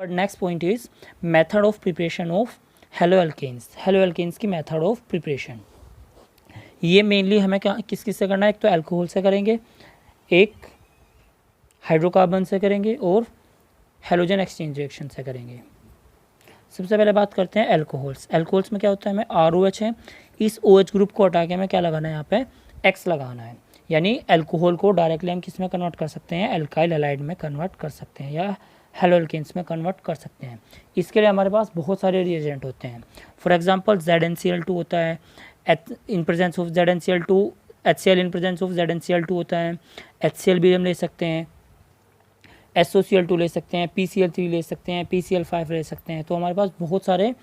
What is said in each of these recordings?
Next point is method of preparation of halo alkenes. Halo alkenes की method of preparation, ये mainly हमें क्या किस किस से करना है, एक तो अल्कोहल से करेंगे, एक हाइड्रोकार्बन से करेंगे और हेलोजन एक्सचेंज रिएक्शन से करेंगे। सबसे पहले बात करते हैं अल्कोहल्स। अल्कोहल्स में क्या होता है, हमें ROH है, इस OH ग्रुप को हटा के हमें क्या लगाना है, यहाँ पे X लगाना है, यानी अल्कोहल को डायरेक्टली हम किस में कन्वर्ट कर सकते हैं, अल्काइल हैलाइड में कन्वर्ट कर सकते हैं या हेलो एल्केन्स में कन्वर्ट कर सकते हैं। इसके लिए हमारे पास बहुत सारे रिएजेंट होते हैं। फॉर एग्जांपल ZnCl2 होता है, in presence of ZnCl2, HCl in presence of ZnCl2 होता है, HCl भी हम ले सकते हैं, SOCl2 ले सकते हैं, PCl3 ले सकते हैं, PCl5 ले सकते हैं। तो हमारे पास बहुत सारे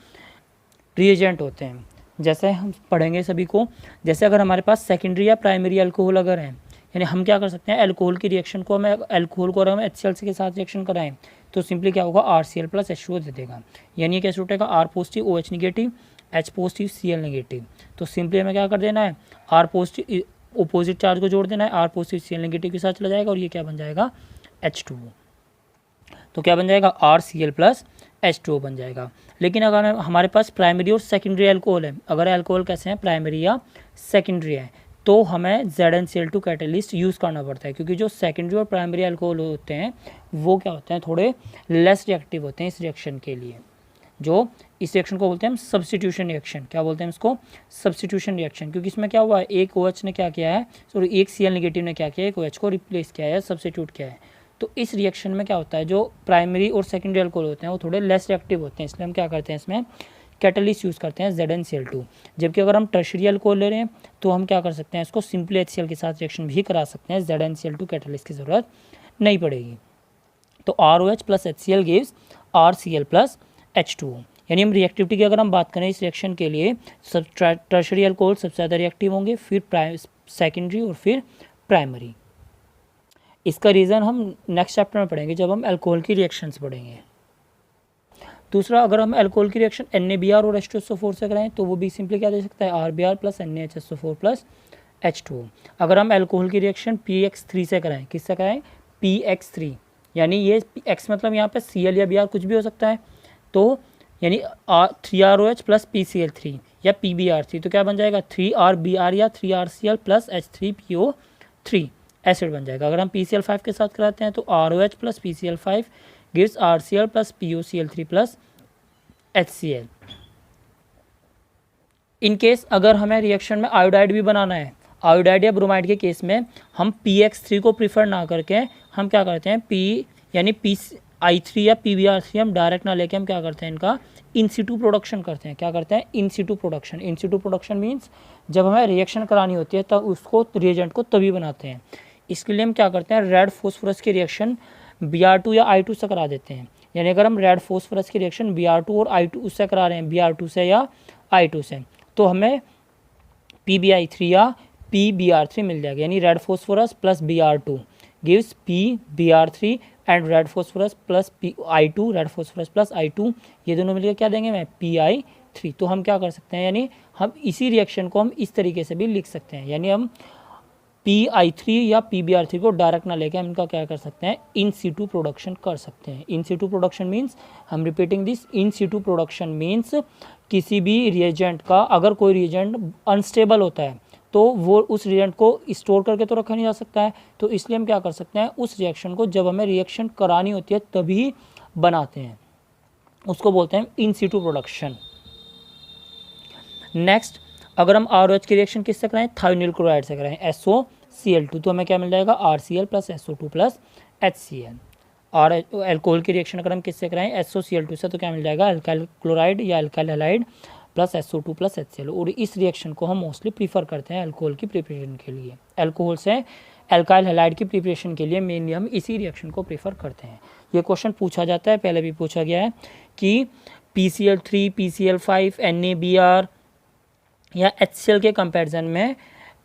रिएजेंट होते हैं। जैसे हम पढ़ेंगे सभी को, जैसे अगर हमारे पास सेकेंडरी या प्राइमरी अल्कोहल अगर है, यानी हम क्या कर सकते हैं, अल्कोहल की रिएक्शन को हमें अल्कोहल को अगर हम HCl के साथ रिएक्शन कराएं तो सिंपली क्या होगा, RCl प्लस H2O दे देगा। यानी कैसे उठेगा, R positive OH negative, H positive Cl negative. तो सिंपली हमें क्या कर देना है, R पॉजिटिव अपोजिट चार्ज को जोड़ देना है, R पॉजिटिव Cl नेगेटिव के साथ चला जाएगा और ये क्या बन जाएगा, H2O। तो क्या बन जाएगा, RCl प्लस H2O बन जाएगा। लेकिन अगर हमारे पास प्राइमरी और सेकेंडरी अल्कोहल है, अगर अल्कोहल कैसे हैं, प्राइमरी या सेकेंडरी है, तो हमें ZnCl2 कैटलिस्ट यूज़ करना पड़ता है, क्योंकि जो सेकेंडरी और प्राइमरी अल्कोहल होते हैं वो क्या होते हैं, थोड़े लेस रिएक्टिव होते हैं इस रिएक्शन के लिए। जो इस रिएक्शन को बोलते हैं हम सब्स्टिट्यूशन रिएक्शन। क्या बोलते हैं इसको, सब्स्टिट्यूशन रिएक्शन, क्योंकि इसमें क्या हुआ है, एक OH ने क्या किया है, सॉरी एक Cl नेगेटिव ने क्या किया है, एक OH को रिप्लेस किया है, सब्स्टिट्यूट किया है। तो इस रिएक्शन में क्या होता है, जो प्राइमरी और सेकेंडरी अल्कोहल होते हैं वो थोड़े लेस रिएक्टिव होते हैं, इसलिए हम क्या करते हैं, इसमें कैटलिस्ट यूज़ करते हैं ZnCl2। जबकि अगर हम टर्शियरी अल्कोहल ले रहे हैं तो हम क्या कर सकते हैं, इसको सिंपली HCl के साथ रिएक्शन भी करा सकते हैं, ZnCl2 कैटलिस्ट की ज़रूरत नहीं पड़ेगी। तो ROH plus HCl gives RCl plus H2O। यानी हम रिएक्टिविटी की अगर हम बात करें इस रिएक्शन के लिए, सब टर्शियरी अल्कोहल सबसे ज़्यादा रिएक्टिव होंगे, फिर सेकेंडरी और फिर प्राइमरी। इसका रीज़न हम नेक्स्ट चैप्टर में पढ़ेंगे जब हम अल्कोहल की रिएक्शंस पढ़ेंगे। दूसरा, अगर हम अल्कोहल की रिएक्शन NaBr और H2SO4 से कराएं तो वो भी सिंपली क्या दे सकता है, RBr plus NaHSO4 plus H2O। अगर हम अल्कोहल की रिएक्शन PX3 से कराएं, किससे कराएं, PX3, यानी ये X मतलब यहाँ पे Cl या Br कुछ भी हो सकता है, तो यानी 3ROH प्लस PCl3 या PBr3, तो क्या बन जाएगा, 3RBr या 3RCl प्लस H3PO3 एसिड बन जाएगा। अगर हम PCl5 के साथ कराते हैं तो ROH plus PCl5 gives RCl plus POCl3 plus HCl। In case अगर हमें रिएक्शन में आयोडाइड भी बनाना है, आयोडाइड या ब्रोमाइड के केस में हम PX3 को प्रीफर ना करके हम क्या करते हैं, यानी PI3 या PBr3 हम डायरेक्ट ना लेके हम क्या करते हैं, इनका इन सिटू प्रोडक्शन करते हैं। क्या करते हैं, इन सिटू प्रोडक्शन। इन सिटू प्रोडक्शन मीन्स जब हमें रिएक्शन करानी होती है तब उसको रिएजेंट को तभी बनाते हैं। इसके लिए हम क्या करते हैं, रेड फॉस्फोरस की रिएक्शन Br2 या I2 से करा देते हैं। यानी अगर हम रेड फॉस्फोरस की रिएक्शन Br2 और I2 से करा रहे हैं, Br2 से या I2 से, तो हमें PBI3 या PBr3 मिल जाएगा। यानी red phosphorus plus Br2 gives PBr3 and red phosphorus plus I2, red phosphorus plus I2, ये दोनों मिलकर क्या देंगे हमें, PI3। तो हम क्या कर सकते हैं, यानी हम इसी रिएक्शन को हम इस तरीके से भी लिख सकते हैं, यानी हम PI3 या PBr3 को डायरेक्ट ना लेके हम इनका क्या कर सकते हैं, इन सिटू प्रोडक्शन कर सकते हैं। इन सिटू प्रोडक्शन मीन्स, हम repeating this, in Situ production means किसी भी रिएजेंट का अगर कोई रिएजेंट अनस्टेबल होता है तो वो उस रिएजेंट को स्टोर करके तो रखा नहीं जा सकता है, तो इसलिए हम क्या कर सकते हैं, उस रिएक्शन को जब हमें रिएक्शन करानी होती है तभी बनाते हैं, उसको बोलते हैं इन सिटू प्रोडक्शन। नेक्स्ट, अगर हम ROH की रिएक्शन किससे कराएं, थायोनिल क्लोराइड से कराएं, SOCl2, तो हमें क्या मिल जाएगा, RCl plus SO2 plus HCl। और अल्कोहल की रिएक्शन अगर हम किससे कराएं, SOCl2 से, तो क्या मिल जाएगा, अल्काइल क्लोराइड या alkyl halide plus SO2 plus HCl। और इस रिएक्शन को हम मोस्टली प्रीफर करते हैं अल्कोहल की प्रिपरेशन के लिए। अल्कोहल से अल्काइल हैलाइड की प्रिपरेशन के लिए मेनली हम इसी रिएक्शन को प्रीफर करते हैं। ये क्वेश्चन पूछा जाता है, पहले भी पूछा गया है कि PCl3, PCl5, NaBr या HCl के कंपैरिजन में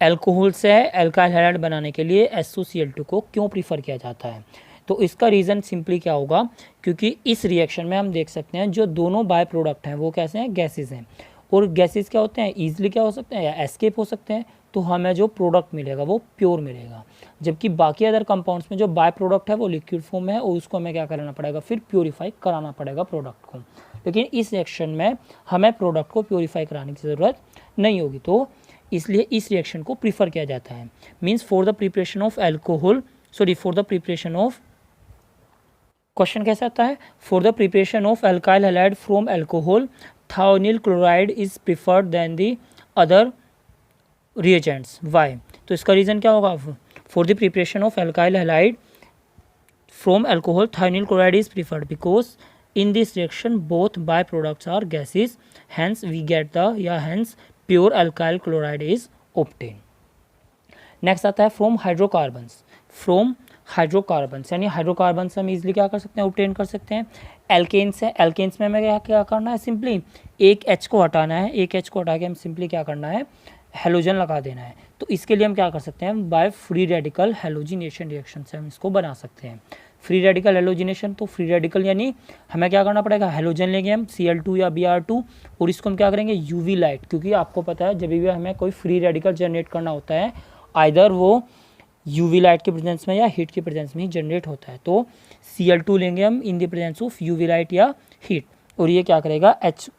अल्कोहल से अल्काइल हैलाइड बनाने के लिए SOCl2 को क्यों प्रीफर किया जाता है। तो इसका रीज़न सिंपली क्या होगा, क्योंकि इस रिएक्शन में हम देख सकते हैं जो दोनों बाय प्रोडक्ट हैं वो कैसे हैं, गैसेस हैं। और गैसेस क्या होते हैं, ईजिली क्या हो सकते हैं, या एस्केप हो सकते हैं। तो हमें जो प्रोडक्ट मिलेगा वो प्योर मिलेगा, जबकि बाकी अदर कंपाउंड्स में जो बाय प्रोडक्ट है वो लिक्विड फॉर्म में है और उसको हमें क्या करना पड़ेगा, फिर प्योरीफाई कराना पड़ेगा प्रोडक्ट को। लेकिन इस रिएक्शन में हमें प्रोडक्ट को प्योरीफाई कराने की ज़रूरत नहीं होगी, तो इसलिए इस रिएक्शन को प्रीफर किया जाता है। Means for the preparation of alcohol, for the preparation of, question कैसा आता है, for the preparation of alkyl halide from alcohol thionyl chloride is preferred than the other reagents, why. तो इसका रीज़न क्या होगा, for the preparation of alkyl halide from alcohol thionyl chloride is preferred because in this reaction both byproducts are gases, hence we get the hence pure alkyl chloride is obtained. Next आता है from hydrocarbons, from hydrocarbons यानी hydrocarbon से हम easily क्या कर सकते हैं, obtain कर सकते हैं। एल्केन्स है, एल्केन्स में हमें क्या करना है, सिंपली एक H को हटाना है, एक H को हटा के हम सिंपली क्या करना है, हेलोजन लगा देना है। तो इसके लिए हम क्या कर सकते हैं, by free radical halogenation reaction से हम इसको बना सकते हैं। फ्री रेडिकल हेलोजिनेशन, तो फ्री रेडिकल यानी हमें क्या करना पड़ेगा, हेलोजन लेंगे हम Cl2 या Br2 और इसको हम क्या करेंगे, यूवी लाइट, क्योंकि आपको पता है जब भी हमें कोई फ्री रेडिकल जनरेट करना होता है आइदर वो यूवी लाइट के प्रेजेंस में या हीट के प्रेजेंस में ही जनरेट होता है। तो Cl2 लेंगे हम in the presence of UV light या हीट, और ये क्या करेगा,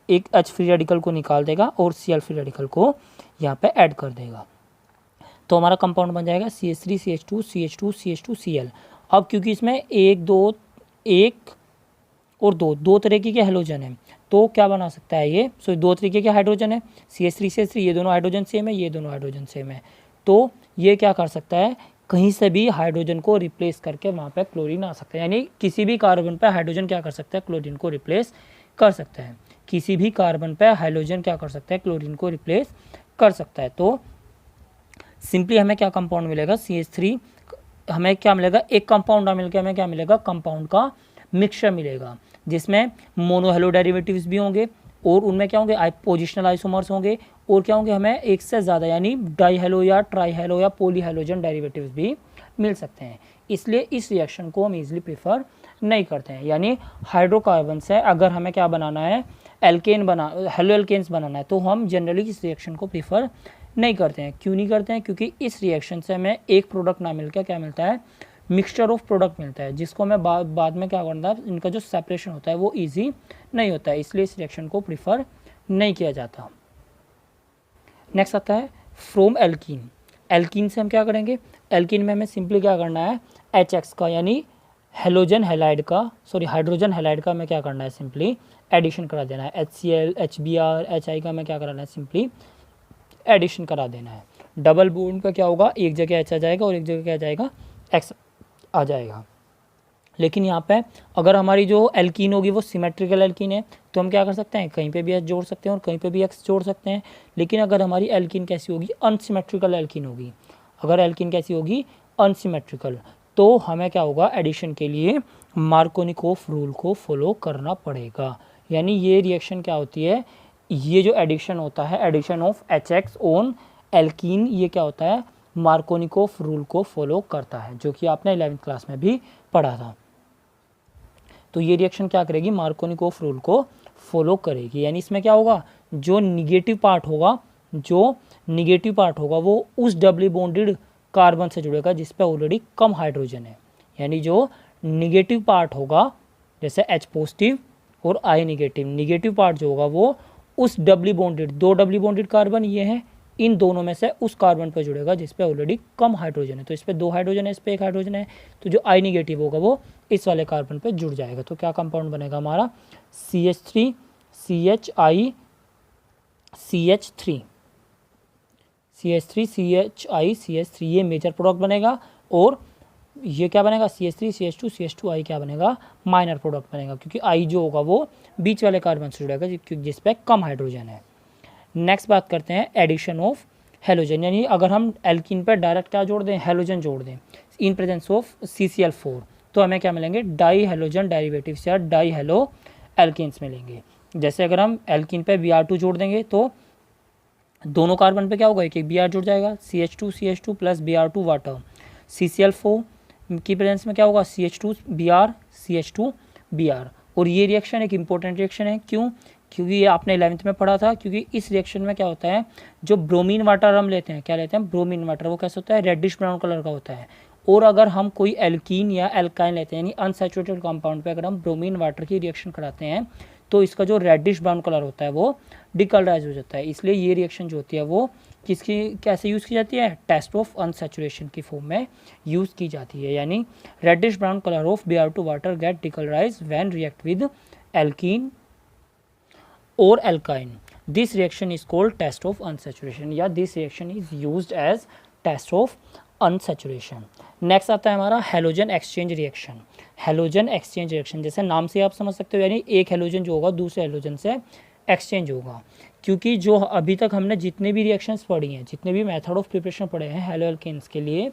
एक H फ्री रेडिकल को निकाल देगा और Cl फ्री रेडिकल को यहाँ पे ऐड कर देगा। तो हमारा कंपाउंड बन जाएगा CH3 CH2 CH2 CH2 Cl। अब क्योंकि इसमें एक और दो तरीके के हेलोजन हैं, तो क्या बना सकता है ये, दो तरीके के हाइड्रोजन है, CH3 CH3, ये दोनों हाइड्रोजन सेम है, ये दोनों हाइड्रोजन सेम है। तो ये क्या कर सकता है, कहीं से भी हाइड्रोजन को रिप्लेस करके वहाँ पे क्लोरीन आ सकता है, यानी किसी भी कार्बन पे हाइड्रोजन क्या कर सकता है, क्लोरीन को रिप्लेस कर सकता है। किसी भी कार्बन पे हाइड्रोजन क्या कर सकता है, क्लोरीन को रिप्लेस कर सकता है। तो सिंपली हमें क्या कंपाउंड मिलेगा, CH3 हमें क्या मिलेगा, एक कंपाउंड मिलकर हमें क्या मिलेगा, कंपाउंड का मिक्सचर मिलेगा, जिसमें मोनोहेलो डेरिवेटिव्स भी होंगे और उनमें क्या होंगे, पोजिशनल आइसोमर्स होंगे, और क्या होंगे, हमें एक से ज़्यादा यानी डाईहेलो या ट्राईहेलो या पॉलीहेलोजन डेरिवेटिव्स भी मिल सकते हैं। इसलिए इस रिएक्शन को हम इजीली प्रेफर नहीं करते हैं। यानी हाइड्रोकार्बन से अगर हमें क्या बनाना है, हेलो एल्केन्स बनाना है, तो हम जनरली इस रिएक्शन को प्रेफर नहीं करते हैं। क्यों नहीं करते हैं, क्योंकि इस रिएक्शन से हमें एक प्रोडक्ट ना मिलकर क्या मिलता है, मिक्सचर ऑफ प्रोडक्ट मिलता है, जिसको हमें बाद में क्या करना है, इनका जो सेपरेशन होता है वो इजी नहीं होता है, इसलिए इस रिएक्शन को प्रीफर नहीं किया जाता। नेक्स्ट आता है फ्रॉम एल्कीन। एल्कीन से हम क्या करेंगे, एल्कीन में हमें सिंपली क्या करना है, HX का यानी हाइड्रोजन हैलाइड का हमें क्या करना है, सिंपली एडिशन करा देना है। HCl HBr HI का हमें क्या कराना है, सिंपली एडिशन करा देना है। डबल बॉन्ड का क्या होगा, एक जगह H आ जाएगा और एक जगह क्या आ जाएगा, X आ जाएगा। लेकिन यहाँ पे अगर हमारी जो एल्कीन होगी वो सिमेट्रिकल एल्कीन है, तो हम क्या कर सकते हैं, कहीं पे भी H जोड़ सकते हैं और कहीं पे भी X जोड़ सकते हैं। लेकिन अगर हमारी एल्कीन कैसी होगी, अनसिमेट्रिकल एल्कीन होगी, अगर एल्कीन कैसी होगी, अनसिमेट्रिकल, तो हमें क्या होगा, एडिशन के लिए मार्कोनिकोफ रूल को फॉलो करना पड़ेगा। यानी ये रिएक्शन क्या होती है, ये जो एडिशन होता है, addition of HX on alkene, ये क्या होता है, मार्कोनिकोफ रूल को फॉलो करता है, जो कि आपने 11वीं क्लास में भी पढ़ा था। तो ये रिएक्शन क्या करेगी, मार्कोनिकोफ रूल को फॉलो करेगी। यानी इसमें क्या होगा, जो निगेटिव पार्ट होगा वो उस डबली बॉन्डेड कार्बन से जुड़ेगा जिस पे ऑलरेडी कम हाइड्रोजन है। यानी जो निगेटिव पार्ट होगा, जैसे H पॉजिटिव और I निगेटिव, निगेटिव पार्ट जो होगा वो उस डबली बॉन्डेड, दो डबली बॉन्डेड कार्बन ये है, इन दोनों में से उस कार्बन पर जुड़ेगा जिस पे ऑलरेडी कम हाइड्रोजन है। तो इस पे 2 हाइड्रोजन है, इस पे 1 हाइड्रोजन है, तो जो I निगेटिव होगा वो इस वाले कार्बन पे जुड़ जाएगा। तो क्या कंपाउंड बनेगा हमारा, CH3 CHI CH3 CH3 ये मेजर प्रोडक्ट बनेगा, और ये क्या बनेगा, CH3 CH2 CH2I क्या बनेगा, माइनर प्रोडक्ट बनेगा, क्योंकि I जो होगा वो बीच वाले कार्बन से जुड़ेगा जिस पे कम हाइड्रोजन है। नेक्स्ट बात करते हैं एडिशन ऑफ हेलोजन। यानी अगर हम एल्कीन पर डायरेक्ट क्या जोड़ दें, हेलोजन जोड़ दें इन प्रेजेंस ऑफ CCl4, तो हमें क्या मिलेंगे, डाई हेलोजन डेरिवेटिव्स या डाई हेलो एल्कीन्स मिलेंगे। जैसे अगर हम एल्कीन पे Br2 जोड़ देंगे तो दोनों कार्बन पे क्या होगा, एक Br जुड़ जाएगा, CH2 plus Br2 water. CCl4 की प्रेजेंस में क्या होगा, CH2 Br CH2 Br। और ये रिएक्शन एक इंपॉर्टेंट रिएक्शन है, क्यों, क्योंकि ये आपने 11th में पढ़ा था, क्योंकि इस रिएक्शन में क्या होता है, जो ब्रोमीन वाटर हम लेते हैं, क्या लेते हैं, ब्रोमीन वाटर, वो कैसे होता है, रेडिश ब्राउन कलर का होता है। और अगर हम कोई एल्कीन या एल्काइन लेते हैं, यानी अनसैचुरेटेड कंपाउंड पे अगर हम ब्रोमीन वाटर की रिएक्शन कराते हैं तो इसका जो रेडिश ब्राउन कलर होता है वो डिकलराइज हो जाता है। इसलिए ये रिएक्शन जो होती है वो किसकी कैसे यूज़ की जाती है, टेस्ट ऑफ अनसैचुरेशन की फॉर्म में यूज़ की जाती है। यानी reddish brown colour of Br2 water get decolourise when react with alkene और alkyne. This reaction is called test of unsaturation, या this reaction is used as test of unsaturation. Next आता है हमारा halogen exchange reaction. Halogen exchange reaction जैसे नाम से आप समझ सकते हो, यानी एक हेलोजन जो होगा दूसरे हेलोजन से एक्सचेंज होगा। क्योंकि जो अभी तक हमने जितने भी रिएक्शंस पढ़ी हैं, जितने भी मेथड ऑफ प्रिपरेशन पढ़े हैं हेलो एल्केन्स के लिए,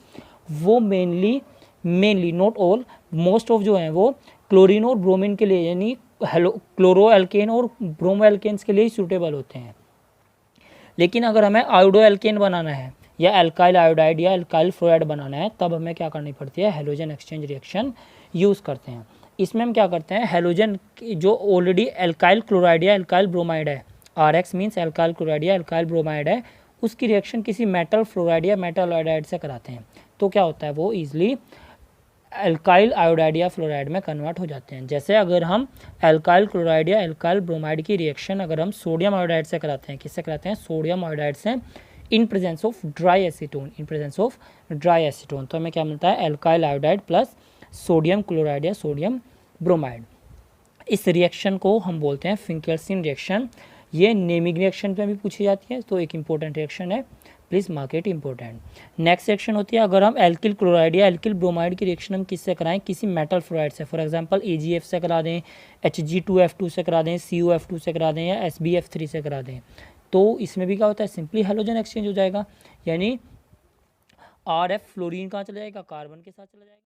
वो mainly not all, most of जो हैं वो क्लोरीन और ब्रोमीन के लिए, यानी क्लोरो एल्केन और ब्रोमो एल्केन्स के लिए ही सूटेबल होते हैं। लेकिन अगर हमें आयोडो एल्केन बनाना है या एल्काइल आयोडाइड या एल्काइल फ्लोराइड बनाना है, तब हमें क्या करनी पड़ती है, हेलोजन एक्सचेंज रिएक्शन यूज़ करते हैं। इसमें हम क्या करते हैं, हेलोजन जो ऑलरेडी एल्काइल क्लोराइड या एल्काइल ब्रोमाइड है, RX मीन्स एल्काइल क्लोराइड या एल्काइल ब्रोमाइड है, उसकी रिएक्शन किसी मेटल फ्लोराइड या मेटल आयोडाइड से कराते हैं। तो क्या होता है, वो ईजिली एल्काइल आयोडाइड या फ्लोराइड में कन्वर्ट हो जाते हैं। जैसे अगर हम एल्काइल क्लोराइड या एल्काइल ब्रोमाइड की रिएक्शन अगर हम सोडियम आयोडाइड से कराते हैं, किससे कराते हैं, सोडियम आयोडाइड से, in presence of dry acetone, तो हमें क्या मिलता है, alkyl iodide plus sodium chloride या सोडियम ब्रोमाइड। इस रिएक्शन को हम बोलते हैं फिंकेल्सन रिएक्शन। ये नेमिंग रिएक्शन पे भी पूछी जाती है, तो एक इंपॉर्टेंट रिएक्शन है, please mark it important. Next reaction होती है अगर हम एल्किल क्लोराइड या एल्किल ब्रोमाइड की रिएक्शन हम किससे कराएं, किसी मेटल फ्लोराइड से, फॉर एग्जांपल AgF से करा दें, Hg2F2 से करा दें, CuF2 से करा दें या SbF3 से करा दें, तो इसमें भी क्या होता है, सिंपली हेलोजन एक्सचेंज हो जाएगा। यानी RF फ्लोरीन कहाँ चला जाएगा, कार्बन के साथ चला जाएगा।